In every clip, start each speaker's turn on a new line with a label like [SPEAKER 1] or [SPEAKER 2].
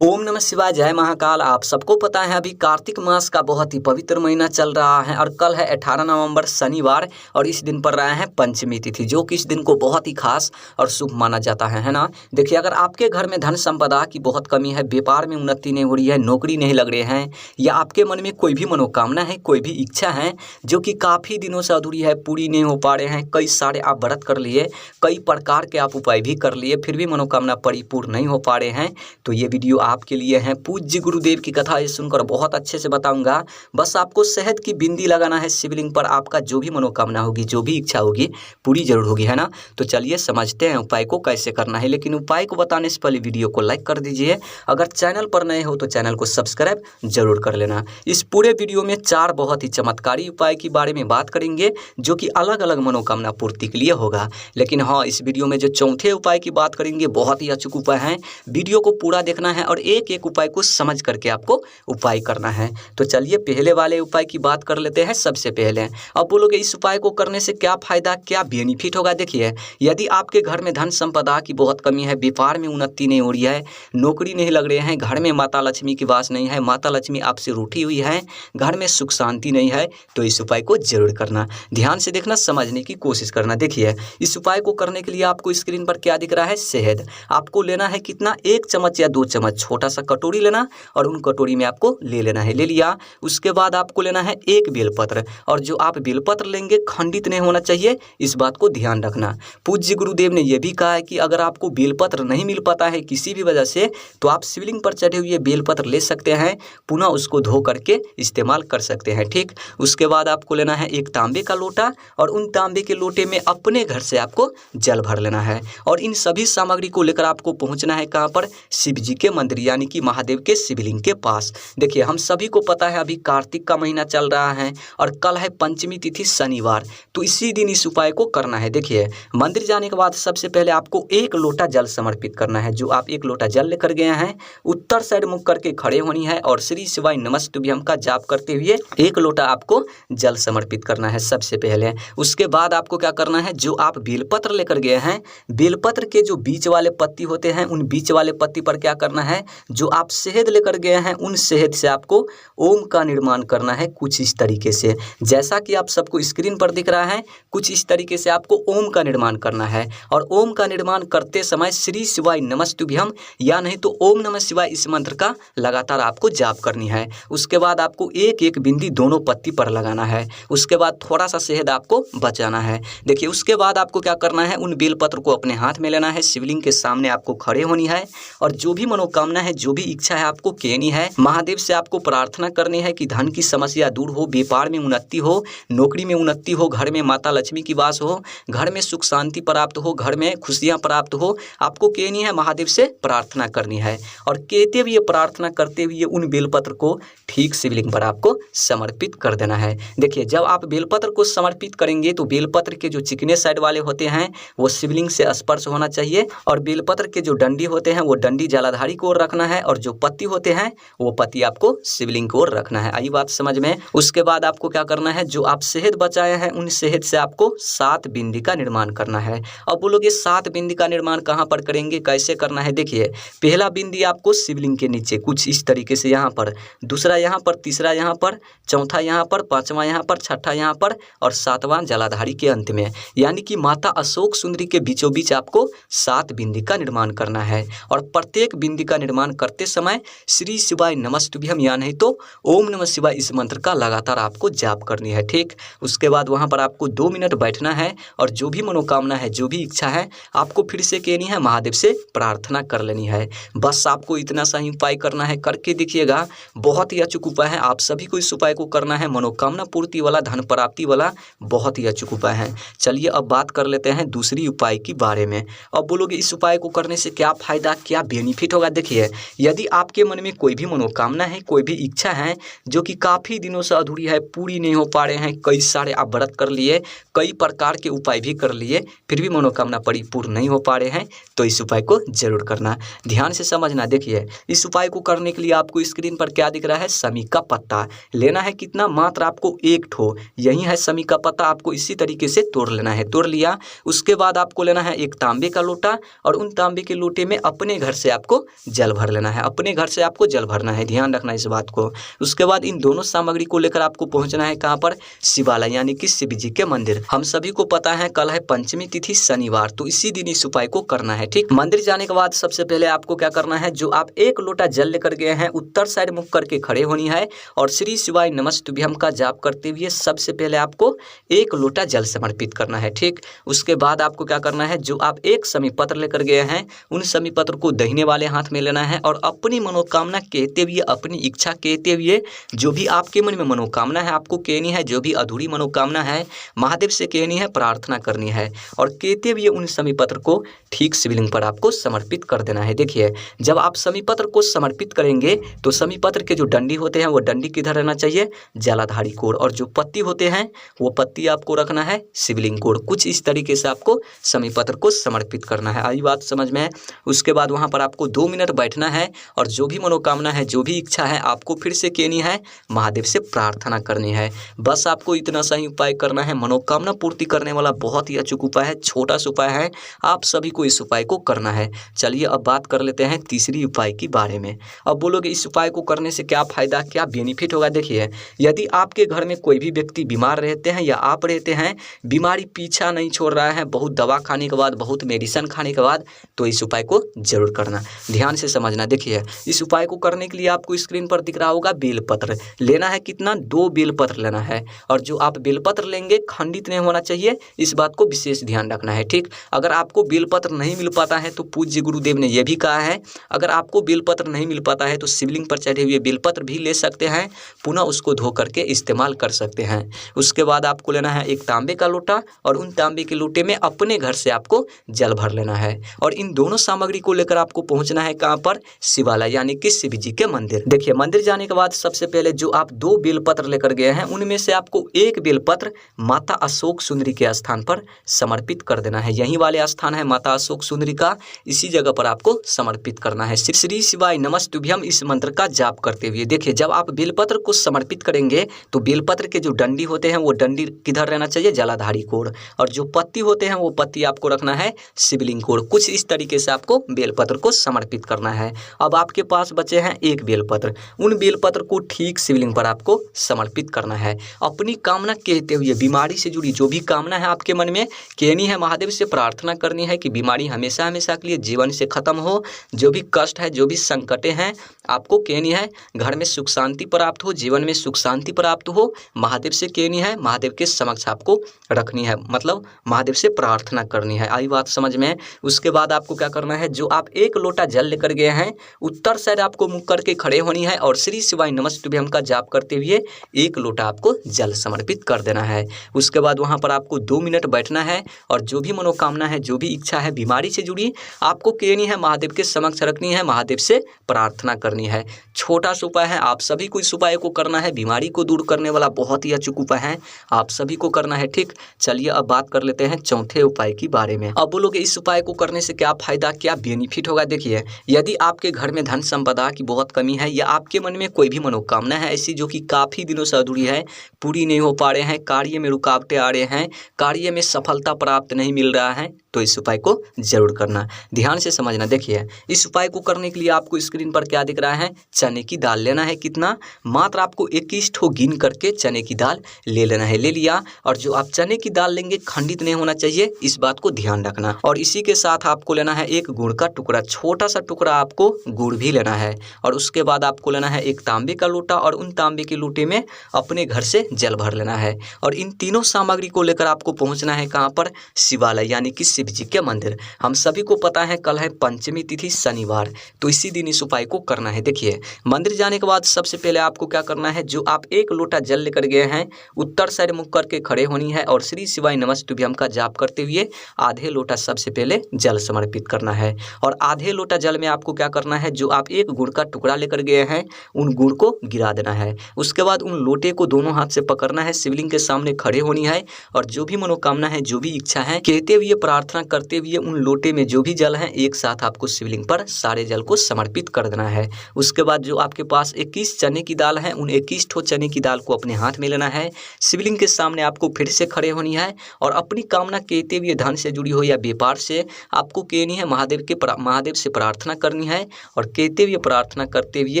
[SPEAKER 1] ओम नमः शिवाय, जय महाकाल। आप सबको पता है अभी कार्तिक मास का बहुत ही पवित्र महीना चल रहा है और कल है 18 नवंबर शनिवार और इस दिन पर रहा है पंचमी तिथि, जो कि इस दिन को बहुत ही खास और शुभ माना जाता है ना। देखिए, अगर आपके घर में धन संपदा की बहुत कमी है, व्यापार में उन्नति नहीं हो रही है, नौकरी नहीं लग रहे हैं, या आपके मन में कोई भी मनोकामना है, कोई भी इच्छा है जो कि काफ़ी दिनों से अधूरी है, पूरी नहीं हो पा रहे हैं, कई सारे आप व्रत कर लिए, कई प्रकार के आप उपाय भी कर लिए, फिर भी मनोकामना परिपूर्ण नहीं हो पा रहे हैं, तो ये वीडियो आपके लिए है। पूज्य गुरुदेव की कथा ये सुनकर बहुत अच्छे से बताऊंगा। बस आपको शहद की बिंदी लगाना है शिवलिंग पर, आपका जो भी मनोकामना होगी, जो भी इच्छा होगी, पूरी जरूर होगी, है ना। तो चलिए समझते हैं उपाय को कैसे करना है। लेकिन उपाय को बताने से पहले वीडियो को लाइक कर दीजिए। अगर चैनल पर नए हो तो चैनल को सब्सक्राइब जरूर कर लेना। इस पूरे वीडियो में 4 बहुत ही चमत्कारी उपाय के बारे में बात करेंगे, जो कि अलग अलग मनोकामना पूर्ति के लिए होगा। लेकिन हाँ, इस वीडियो में जो चौथे उपाय की बात करेंगे, बहुत ही अचूक उपाय है। वीडियो को पूरा देखना है और एक एक उपाय को समझ करके आपको उपाय करना है। तो चलिए पहले वाले उपाय की बात कर लेते हैं। सबसे पहले अब बोलोगे इस उपाय को करने से क्या फायदा, क्या बेनिफिट होगा। देखिए, यदि आपके घर में धन संपदा की बहुत कमी है, व्यापार में उन्नति नहीं हो रही है, नौकरी नहीं लग रहे हैं, घर में माता लक्ष्मी की वास नहीं है, माता लक्ष्मी आपसे रूठी हुई है, घर में सुख शांति नहीं है, तो इस उपाय को जरूर करना। ध्यान से देखना, समझने की कोशिश करना। देखिए, इस उपाय को करने के लिए आपको स्क्रीन पर क्या दिख रहा है, शहद। आपको लेना है कितना, 1 चम्मच या 2 चम्मच, छोटा सा कटोरी लेना और उन कटोरी में आपको ले लेना है। ले लिया, उसके बाद आपको लेना है 1 बेलपत्र, और जो आप बेलपत्र लेंगे खंडित नहीं होना चाहिए, इस बात को ध्यान रखना। पूज्य गुरुदेव ने यह भी कहा है कि अगर आपको बेलपत्र नहीं मिल पाता है किसी भी वजह से, तो आप शिवलिंग पर चढ़े हुए बेलपत्र ले सकते हैं, पुनः उसको धो करके इस्तेमाल कर सकते हैं। ठीक, उसके बाद आपको लेना है 1 तांबे का लोटा, और उन तांबे के लोटे में अपने घर से आपको जल भर लेना है, और इन सभी सामग्री को लेकर आपको पहुंचना है कहाँ पर, शिव जी के मंदिर यानी कि महादेव के शिवलिंग के पास। देखिए, हम सभी को पता है अभी कार्तिक का महीना चल रहा है और कल है पंचमी तिथि शनिवार, तो इसी दिन इस उपाय को करना है। देखिए, मंदिर जाने के बाद सबसे पहले आपको 1 लोटा जल समर्पित करना है। जो आप 1 लोटा जल लेकर गए हैं, उत्तर साइड मुख करके खड़े होनी है और श्री शिवाय नमस्तुभ्यम का जाप करते हुए 1 लोटा आपको जल समर्पित करना है सबसे पहले। उसके बाद आपको क्या करना है, जो आप बेलपत्र लेकर गए हैं, बेलपत्र के जो बीच वाले पत्ती होते हैं, उन बीच वाले पत्ती पर क्या करना है, जो आप शहद लेकर गए हैं, उन शहद से आपको ओम का निर्माण करना है कुछ इस तरीके से, जैसा कि आप सबको स्क्रीन पर दिख रहा है। कुछ इस तरीके से आपको ओम का निर्माण करना है, और ओम का निर्माण करते समय श्री शिवाय नमस्तुभ्यम या नहीं तो ओम नमः शिवाय इस मंत्र का लगातार आपको जाप करनी है। उसके बाद आपको 1-1 बिंदी दोनों पत्ती पर लगाना है। उसके बाद थोड़ा सा शहद आपको बचाना है। देखिए, उसके बाद आपको क्या करना है, उन बेलपत्र को अपने हाथ में लेना है, शिवलिंग के सामने आपको खड़े होनी है, और जो भी मनोकामना है, जो भी इच्छा है, आपको कहनी है। महादेव से आपको प्रार्थना करनी है कि धन की समस्या दूर हो, व्यापार में उन्नति हो, नौकरी में उन्नति हो, घर में माता लक्ष्मी की वास हो, घर में सुख शांति प्राप्त हो, घर में खुशियां प्राप्त हो। आपको कहनी है, महादेव से प्रार्थना करनी है, और कहते हुए प्रार्थना करते हुए उन बेलपत्र को ठीक शिवलिंग पर आपको समर्पित कर देना है। देखिए, जब आप बेलपत्र को समर्पित करेंगे तो बेलपत्र के जो चिकने साइड वाले होते हैं वो शिवलिंग से स्पर्श होना चाहिए, और बेलपत्र के जो डंडी होते हैं वो डंडी जलाधारी को ओर रखना है, और जो पत्ती होते हैं वो पत्ती आपको शिवलिंग को ओर रखना है। आई बात समझ में। उसके बाद आपको क्या करना है, जो आप शहद बचाए हैं, उन शहद से आपको 7 बिंदी का निर्माण करना है। अब बोलोगे 7 बिंदी का निर्माण कहाँ पर करेंगे, कैसे करना है। देखिए, पहला बिंदी आपको शिवलिंग के नीचे कुछ इस तरीके से यहाँ पर, दूसरा यहाँ पर, तीसरा यहाँ पर, चौथा यहाँ पर, 5वां यहाँ पर, 6ठा यहाँ पर, और 7वां जलाधारी के अंत में, यानी कि माता अशोक सुंदरी के बीचों बीच आपको 7 बिंदी का निर्माण करना है। और प्रत्येक बिंदी का निर्माण करते समय श्री शिवाय नमस्तुभ्यम या नहीं तो ओम नमः शिवाय इस मंत्र का लगातार आपको जाप करनी है। ठीक, उसके बाद वहाँ पर आपको 2 मिनट बैठना है, और जो भी मनोकामना है, जो भी इच्छा है, आपको फिर से कहनी है, महादेव से प्रार्थना कर लेनी है। बस आपको इतना सा ही उपाय करना है, करके देखिएगा, बहुत ही अचूक उपाय है। आप सभी को इस उपाय को करना है, मनोकामना पूर्ति वाला, धन प्राप्ति वाला बहुत ही अचूक उपाय है। चलिए अब बात कर लेते हैं दूसरी उपाय के बारे में। अब बोलोगे इस उपाय को करने से क्या फायदा, क्या बेनिफिट होगा। देखिए, यदि आपके मन में कोई भी मनोकामना है, कोई भी इच्छा है जो कि काफ़ी दिनों से अधूरी है, पूरी नहीं हो पा रहे हैं, कई सारे आप व्रत कर लिए, कई प्रकार के उपाय भी कर लिए, फिर भी मनोकामना परिपूर्ण नहीं हो पा रहे हैं, तो इस उपाय को जरूर करना। ध्यान से समझना। देखिए, इस उपाय को करने के लिए आपको स्क्रीन पर क्या दिख रहा है, समी का पत्ता लेना है। कितना, मात्र आपको 1 ठो, यही है समी का पत्ता, आपको इसी तरीके से तोड़ लेना है। तोड़ लिया, उसके बाद आपको लेना है 1 तांबे का लोटा, और उन तांबे के लोटे में अपने घर से आपको जल जल भर लेना है, अपने घर से आपको जल भरना है, ध्यान रखना इस बात को। उसके बाद इन दोनों सामग्री को लेकर आपको पहुंचना है कहाँ पर, शिवालय यानी कि शिव जी के मंदिर। हम सभी को पता है कल है पंचमी तिथि शनिवार, तो इसी दिन इस उपाय को करना है। ठीक, मंदिर जाने के बाद सबसे पहले आपको क्या करना है, जो आप 1 लोटा जल लेकर गए हैं उत्तर साइड मुख करके खड़े होनी है और श्री शिवाय नमस्तुभ्यम का जाप करते हुए सबसे पहले आपको 1 लोटा जल समर्पित करना है। ठीक, उसके बाद आपको क्या करना है, जो आप एक समी पत्र लेकर गए हैं उन समी पत्र को दाहिने वाले हाथ में लेना है और अपनी मनोकामना कहते हुए, अपनी इच्छा कहते हुए, जो भी आपके मन में मनोकामना है आपको कहनी है, जो भी अधूरी मनोकामना है महादेव से कहनी है, प्रार्थना करनी है और कहते हुए उन समी पत्र को ठीक शिवलिंग पर आपको समर्पित कर देना है। देखिए, जब आप समी पत्र को समर्पित करेंगे तो समी पत्र के जो डंडी होते हैं वो डंडी किधर रहना चाहिए, जलाधारी कोण, और जो पत्ती होते हैं वो पत्ती आपको रखना है शिवलिंग कोण। कुछ इस तरीके से आपको समी पत्र को समर्पित करना है। आई बात समझ में है। उसके बाद वहाँ पर आपको 2 मिनट बैठना है और जो भी मनोकामना है, जो भी इच्छा है आपको फिर से कहनी है, महादेव से प्रार्थना करनी है। बस आपको इतना सा ही उपाय करना है। मनोकामना पूर्ति करने वाला बहुत ही अचूक उपाय है, छोटा सा उपाय है, आप सभी को इस उपाय को करना है। चलिए अब बात कर लेते हैं तीसरी उपाय के बारे में। अब बोलोगे इस उपाय को करने से क्या फायदा, क्या बेनिफिट होगा। देखिए, यदि आपके घर में कोई भी व्यक्ति बीमार रहते हैं या आप रहते हैं, बीमारी पीछा नहीं छोड़ रहा है, बहुत दवा खाने के बाद, बहुत मेडिसिन खाने के बाद, तो इस उपाय को जरूर करना। ध्यान से समझना। देखिए, इस उपाय को करने के लिए आपको स्क्रीन पर दिख रहा होगा बेलपत्र लेना है। कितना, 2 बेलपत्र लेना है और जो आप बेलपत्र लेंगे खंडित नहीं होना चाहिए, इस बात को विशेष ध्यान रखना है। ठीक, अगर आपको बेलपत्र नहीं मिल पाता है तो पूज्य गुरुदेव ने यह भी कहा है, अगर आपको बेलपत्र नहीं मिल पाता है तो शिवलिंग पर चढ़े हुए बेलपत्र भी ले सकते हैं, पुनः उसको धो करके इस्तेमाल कर सकते हैं। उसके बाद आपको लेना है एक तांबे का लोटा और उन तांबे के लोटे में अपने घर से आपको जल भर लेना है और इन दोनों सामग्री को लेकर आपको पहुंचना है कहाँ पर, शिवालय यानी कि शिव जी के मंदिर। देखिए, मंदिर जाने के बाद सबसे पहले जो आप 2 बेलपत्र लेकर गए हैं उनमें से आपको 1 बेलपत्र माता अशोक सुंदरी के स्थान पर समर्पित कर देना है। यही वाले स्थान है माता अशोक सुंदरी का, इसी जगह पर आपको समर्पित करना है श्री शिवाय नमस्तुभ्यम इस मंत्र का जाप करते हुए। देखिए, जब आप बेलपत्र को समर्पित करेंगे तो बेलपत्र के जो डंडी होते हैं वो डंडी किधर रहना चाहिए, जलाधारी कोण, और जो पत्ती होते हैं वो पत्ती आपको रखना है शिवलिंग कोण। कुछ इस तरीके से आपको बेलपत्र को समर्पित करना है। अब आपके पास बचे हैं 1 बेलपत्र, उन बेलपत्र को ठीक शिवलिंग पर आपको समर्पित करना है। अपनी कामना कहते हुए, बीमारी से जुड़ी जो भी कामना है आपके मन में कहनी है, महादेव से प्रार्थना करनी है कि बीमारी हमेशा हमेशा के लिए जीवन से खत्म हो, जो भी कष्ट है, जो भी संकटें हैं आपको कहनी है, घर में सुख शांति प्राप्त हो, जीवन में सुख शांति प्राप्त हो, महादेव से कहनी है, महादेव के समक्ष आपको रखनी है, मतलब महादेव से प्रार्थना करनी है। आई बात समझ में। उसके बाद आपको क्या करना है, जो आप 1 लोटा जल लेकर गए हैं उत्तर साइड आपको मुख करके खड़े होनी है और श्री शिवाय नमस्तुभ्यम का जाप करते हुए 1 लोटा आपको जल समर्पित कर देना है। उसके बाद वहाँ पर आपको 2 मिनट बैठना है और जो भी मनोकामना है, जो भी इच्छा है बीमारी से जुड़ी, आपको कहनी है, महादेव के समक्ष रखनी है, महादेव से प्रार्थना करनी है। छोटा सा उपाय है, आप सभी को इस उपाय को करना है। बीमारी को दूर करने वाला बहुत ही अचूक उपाय है, आप सभी को करना है। ठीक, चलिए अब बात कर लेते हैं चौथे उपाय के बारे में। अब बोलोगे इस उपाय को करने से क्या फायदा, क्या बेनिफिट होगा। देखिए, यदि आपके घर में धन संपदा की बहुत कमी है या आपके मन में कोई भी मनोकामना है ऐसी जो कि काफ़ी दिनों से अधूरी है, पूरी नहीं हो पा रहे हैं, कार्य में रुकावटें आ रहे हैं, कार्य में सफलता प्राप्त नहीं मिल रहा है, तो इस उपाय को जरूर करना। ध्यान से समझना। देखिए, इस उपाय को करने के लिए आपको स्क्रीन पर क्या दिख रहा है, चने की दाल लेना है। कितना, मात्र आपको 21 ठो गिन करके चने की दाल ले लेना है। ले लिया, और जो आप चने की दाल लेंगे खंडित नहीं होना चाहिए, इस बात को ध्यान रखना। और इसी के साथ आपको लेना है 1 गुड़ का टुकड़ा, छोटा सा टुकड़ा आपको गुड़ भी लेना है। और उसके बाद आपको लेना है 1 तांबे का लोटा और उन तांबे के लोटे में अपने घर से जल भर लेना है। और इन तीनों सामग्री को लेकर आपको पहुंचना है कहाँ पर, शिवालय यानी कि शिव जी के मंदिर। हम सभी को पता है कल है पंचमी तिथि शनिवार, तो इसी दिन इस उपाय को करना है। देखिए, मंदिर जाने के बाद सबसे पहले आपको क्या करना है, जो आप 1 लोटा जल लेकर गए हैं उत्तर साइड मुख करके खड़े होनी है और श्री शिवाय नमस्तुभ्यम का जाप करते हुए आधे लोटा सबसे पहले जल समर्पित करना है। और आधे लोटा जल में आपको क्या करना है, जो आप 1 गुड़ का टुकड़ा लेकर गए हैं उन गुड़ को गिरा देना है। उसके बाद उन लोटे को दोनों हाथ से पकड़ना है, शिवलिंग के सामने खड़े होनी है और जो भी मनोकामना है, जो भी इच्छा है कहते हुए प्रार्थना प्रार्थना करते हुए उन लोटे में जो भी जल है एक साथ आपको शिवलिंग पर सारे जल को समर्पित कर देना है। उसके बाद जो आपके पास 21 चने की दाल है, उन 21 ठो चने की दाल को अपने हाथ में लेना है। शिवलिंग के सामने आपको फिर से खड़े होनी है और अपनी कामना कहते हुए, धन से जुड़ी हो या व्यापार से, आपको कहनी है महादेव से प्रार्थना करनी है और कहते हुए प्रार्थना करते हुए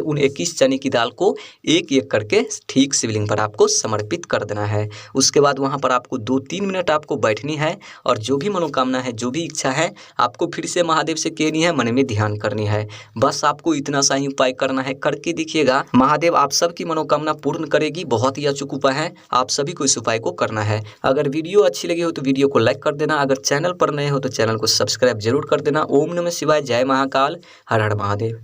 [SPEAKER 1] उन 21 चने की दाल को एक एक करके ठीक शिवलिंग पर आपको समर्पित कर देना है। उसके बाद वहाँ पर आपको 2-3 मिनट आपको बैठनी है और जो भी मनोकामना है, जो भी इच्छा है, आपको फिर से महादेव से कहनी है, मन में ध्यान करनी है। बस आपको इतना सा ही उपाय करना है, करके देखिएगा, महादेव आप सबकी मनोकामना पूर्ण करेगी। बहुत ही अचूक उपाय है, आप सभी को इस उपाय को करना है। अगर वीडियो अच्छी लगी हो तो वीडियो को लाइक कर देना, अगर चैनल पर नए हो तो चैनल को सब्सक्राइब जरूर कर देना। ओम नमः शिवाय, जय महाकाल, हर हर महादेव।